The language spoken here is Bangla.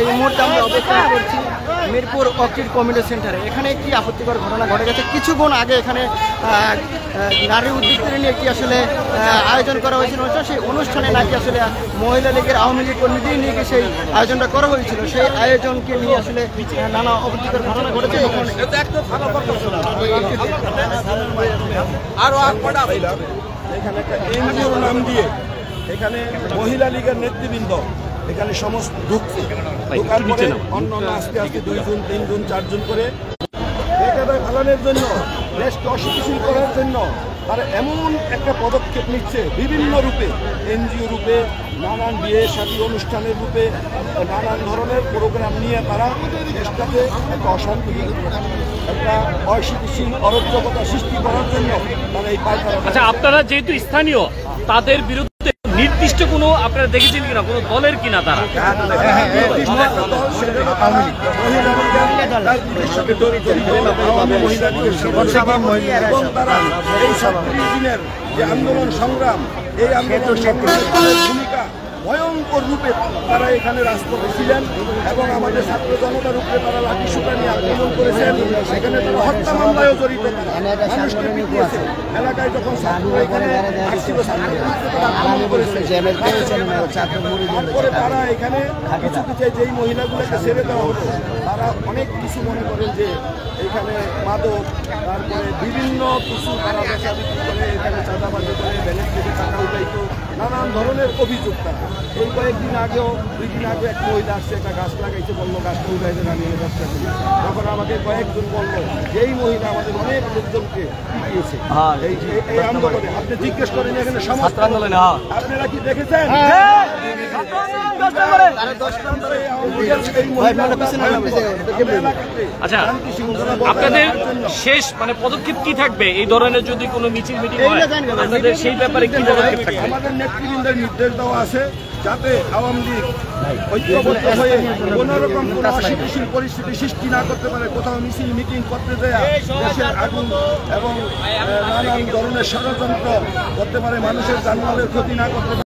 এই মুহূর্তে আমরা অবস্থান করছি মিরপুর অর্কিড কমিউনিটি সেন্টারে। এখানে একটি আপত্তিকর ঘটনা ঘটে গেছে। কিছুক্ষণ আগে এখানে নারী উদ্যোক্তাদের নিয়ে একটি আসলে আয়োজন করা হয়েছিল অনুষ্ঠান। সেই অনুষ্ঠানে নাকি আসলে মহিলা লীগের আওয়ামী লীগ কর্মীদের নিয়ে সেই আয়োজনটা করা হয়েছিল। সেই আয়োজনকে নিয়ে আসলে নানা আপত্তিকর ঘটনা ঘটেছে। এখানে একটা এনজিওর নাম দিয়ে এখানে মহিলা লীগের নেতৃবৃন্দ এখানে সমস্ত ঢুকছে, ঢোকার পরে অন্য আস্তে আস্তে 2 জন 3 জন 4 জন করে একেবারে ফালানোর জন্য, দেশকে অস্থিতিশীল করার জন্য তারা এমন একটা পদক্ষেপ নিচ্ছে বিভিন্ন রূপে, এনজিও রূপে, নানান বিয়ে শাদী অনুষ্ঠানের রূপে, নানান ধরনের প্রোগ্রাম নিয়ে তারা দেশটাকে একটা অশান্তি, একটা অস্থিতিশীল অরাজকতা সৃষ্টি করার জন্য তারা এই পায়তারা। আচ্ছা, আপনারা যেহেতু স্থানীয়, তাদের বিরুদ্ধে নির্দিষ্ট কোনো আপনারা দেখেছেন কিনা, কোনো দলের কিনা তারা? এবং তারা এই 37 দিনের যে আন্দোলন সংগ্রাম, এই আন্দোলন সংগ্রামের ভূমিকা ভয়ঙ্কর রূপে তারা এখানে রাজপথে ছিলেন এবং আমাদের ছাত্র জনতার উপরে তারা লাঠি সুতা নিয়ে আক্রমণ করেছেন। সেখানে তারা হত্যা মামলায়ও জড়িত, মানুষকে পিটিয়েছে। এলাকায় যখন ছাত্ররা এখানে আসছিল, আক্রমণ করেছে। তারপরে তারা এখানে কিছু কিছু যেই মহিলাগুলোকে ছেড়ে দেওয়া হতো, তারা অনেক কিছু মনে করেন যে এখানে মাদক, তারপরে বিভিন্ন কিছু তারা বেচা বিক্রি করে, এখানে চাঁদাবাজি করে, ব্যাংক থেকে টাকা উঠাইতো, নানান ধরনের অভিযোগ। তারা এই কয়েকদিন আগেও 2 দিন আগে এক মহিলা আসছে, একটা গাছ লাগাইছে, বললো গাছটা উঠাইতে আমি এনে ব্যবসা করি। তখন আমাকে কয়েকজন বললো যেই মহিলা আমাদের অনেক লোকজনকে পিটিয়েছে এই আন্দোলনে। আপনি জিজ্ঞেস করেন এখানে সমস্ত আন্দোলনে আপনারা কি দেখেছেন? আচ্ছা, আপনাদের শেষ মানে পদক্ষেপ কি থাকবে? এই ধরনের যদি কোনো মিছিল মিটিং হয়, আপনাদের সেই ব্যাপারে কি পদক্ষেপ থাকবে? আমাদের নেতৃবৃন্দের নির্দেশ দেওয়া আছে যাতে আওয়ামী লীগ ঐক্যবদ্ধ হয়ে কোনোরকম কোনো অস্থিতিশীল পরিস্থিতি সৃষ্টি না করতে পারে, কোথাও মিছিল মিটিং করতে দেয়া, দেশের আগুন এবং নানান ধরনের ষড়যন্ত্র করতে পারে, মানুষের জানমালের ক্ষতি না করতে পারে।